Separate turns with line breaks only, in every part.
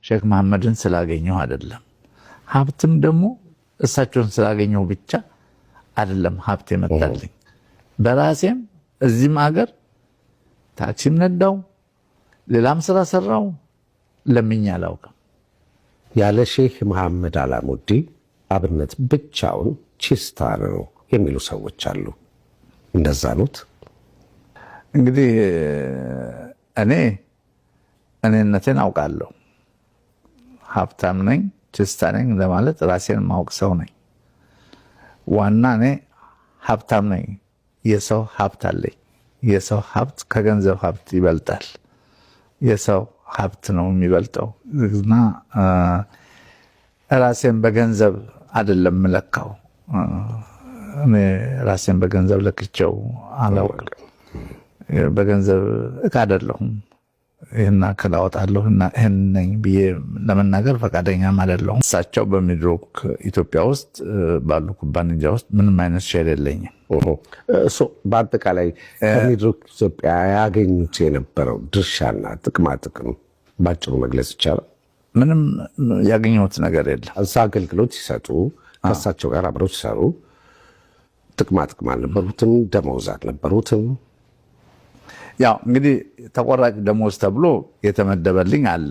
ሼክ መሐመድን ስላገኘሁ አይደለም። ሀብትም ደግሞ እሳቸውን ስላገኘሁ ብቻ አይደለም ሀብት የመጣልኝ። በራሴም እዚህም ሀገር ታክሲም ነዳው፣ ሌላም ስራ ሰራው፣ ለምኜ አላውቅም።
ያለ ሼህ መሐመድ አላሙዲ አብነት ብቻውን ቺስታ ነው የሚሉ ሰዎች አሉ። እንደዛ ኑት?
እንግዲህ እኔነቴን አውቃለሁ። ሀብታም ነኝ፣ ቺስታ ነኝ ለማለት ራሴን ማውቅ ሰው ነኝ። ዋና እኔ ሀብታም ነኝ። የሰው ሀብት አለኝ። የሰው ሀብት ከገንዘብ ሀብት ይበልጣል። የሰው ሀብት ነው የሚበልጠው እና ራሴን በገንዘብ አይደለም የምለካው። እኔ ራሴን በገንዘብ ለክቼው አላውቅም። በገንዘብ እቃ አይደለሁም። ይህን አክል አወጣለሁ እና ይህን ነኝ ብዬ ለመናገር ፈቃደኛም አይደለሁም። እሳቸው በሚድሮክ ኢትዮጵያ ውስጥ ባሉ ኩባንያ ውስጥ ምንም አይነት ሼር የለኝም።
በአጠቃላይ ከሚድሮክ ኢትዮጵያ ያገኙት የነበረው ድርሻና ጥቅማጥቅም ባጭሩ መግለጽ ይቻላል?
ምንም ያገኘሁት ነገር የለም።
እዛ አገልግሎት ሲሰጡ ከእሳቸው ጋር አብረው ሲሰሩ ጥቅማጥቅም አልነበሩትም? ደመወዝ አልነበሩትም?
ያው እንግዲህ ተቆራጭ ደሞዝ ተብሎ የተመደበልኝ አለ።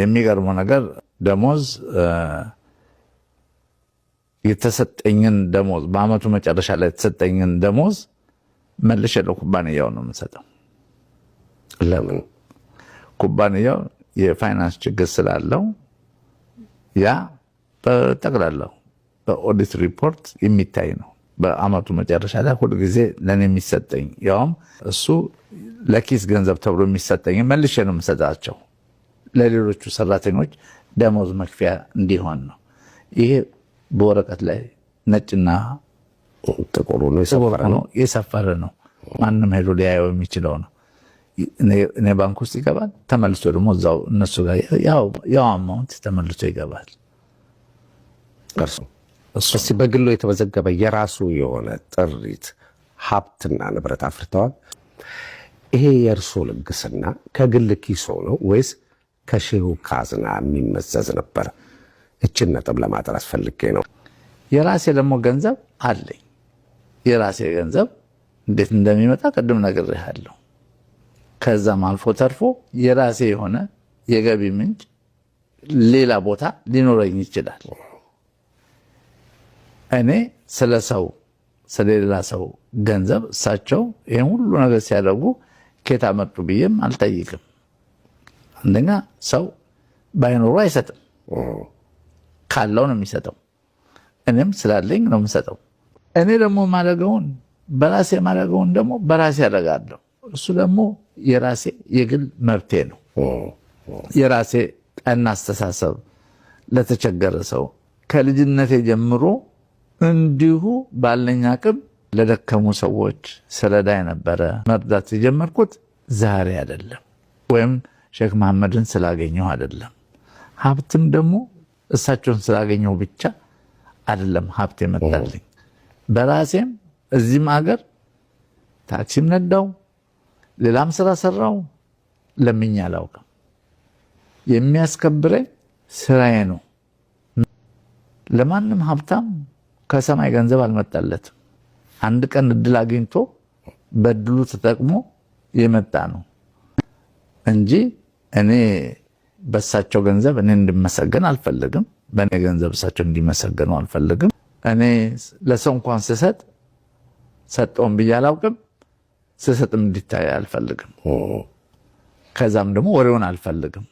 የሚገርመው ነገር ደሞዝ የተሰጠኝን ደሞዝ በአመቱ መጨረሻ ላይ የተሰጠኝን ደሞዝ መልሼ ለኩባንያው ነው የምሰጠው።
ለምን?
ኩባንያው የፋይናንስ ችግር ስላለው ያ በጠቅላላው በኦዲት ሪፖርት የሚታይ ነው። በአመቱ መጨረሻ ላይ ሁሉ ጊዜ ለኔ የሚሰጠኝ ያውም እሱ ለኪስ ገንዘብ ተብሎ የሚሰጠኝ መልሼ ነው የምሰጣቸው ለሌሎቹ ሰራተኞች ደሞዝ መክፊያ እንዲሆን ነው። ይሄ በወረቀት ላይ ነጭና
ጥቁር ነው
የሰፈረ ነው። ማንም ሄዶ ሊያየው የሚችለው ነው። እኔ ባንክ ውስጥ ይገባል፣ ተመልሶ ደግሞ እዛው እነሱ ጋር ያው አማውንት ተመልሶ ይገባል።
እስቲ በግሎ የተመዘገበ የራሱ የሆነ ጥሪት ሀብትና ንብረት አፍርተዋል? ይሄ የእርሶ ልግስና ከግል ኪሶ ነው ወይስ ከሼሁ ካዝና የሚመዘዝ ነበር? እችን ነጥብ ለማጠር አስፈልጌ ነው።
የራሴ ደግሞ ገንዘብ አለኝ። የራሴ ገንዘብ እንዴት እንደሚመጣ ቅድም ነግሬሃለሁ። ከዛም አልፎ ተርፎ የራሴ የሆነ የገቢ ምንጭ ሌላ ቦታ ሊኖረኝ ይችላል። እኔ ስለሌላ ሰው ገንዘብ እሳቸው ይህን ሁሉ ነገር ሲያደርጉ ከየት አመጡ ብዬም አልጠይቅም። አንደኛ ሰው ባይኖሩ አይሰጥም፣ ካለው ነው የሚሰጠው። እኔም ስላለኝ ነው የምሰጠው። እኔ ደግሞ ማደርገውን በራሴ ማደርገውን ደግሞ በራሴ ያደርጋለሁ። እሱ ደግሞ የራሴ የግል መብቴ ነው። የራሴ ቀና አስተሳሰብ ለተቸገረ ሰው ከልጅነቴ ጀምሮ እንዲሁ ባለኝ አቅም ለደከሙ ሰዎች ስረዳ የነበረ መርዳት የጀመርኩት ዛሬ አይደለም፣ ወይም ሼክ መሐመድን ስላገኘሁ አይደለም። ሀብትም ደግሞ እሳቸውን ስላገኘሁ ብቻ አይደለም ሀብት የመጣልኝ። በራሴም እዚህም ሀገር ታክሲም ነዳው፣ ሌላም ስራ ሰራው፣ ለምኜ አላውቅም። የሚያስከብረኝ ስራዬ ነው። ለማንም ሀብታም ከሰማይ ገንዘብ አልመጣለትም። አንድ ቀን እድል አግኝቶ በእድሉ ተጠቅሞ የመጣ ነው እንጂ እኔ በእሳቸው ገንዘብ እኔ እንድመሰገን አልፈልግም። በእኔ ገንዘብ እሳቸው እንዲመሰገኑ አልፈልግም። እኔ ለሰው እንኳን ስሰጥ ሰጠውን ብዬ አላውቅም። ስሰጥም እንዲታይ አልፈልግም። ከዛም ደግሞ ወሬውን አልፈልግም።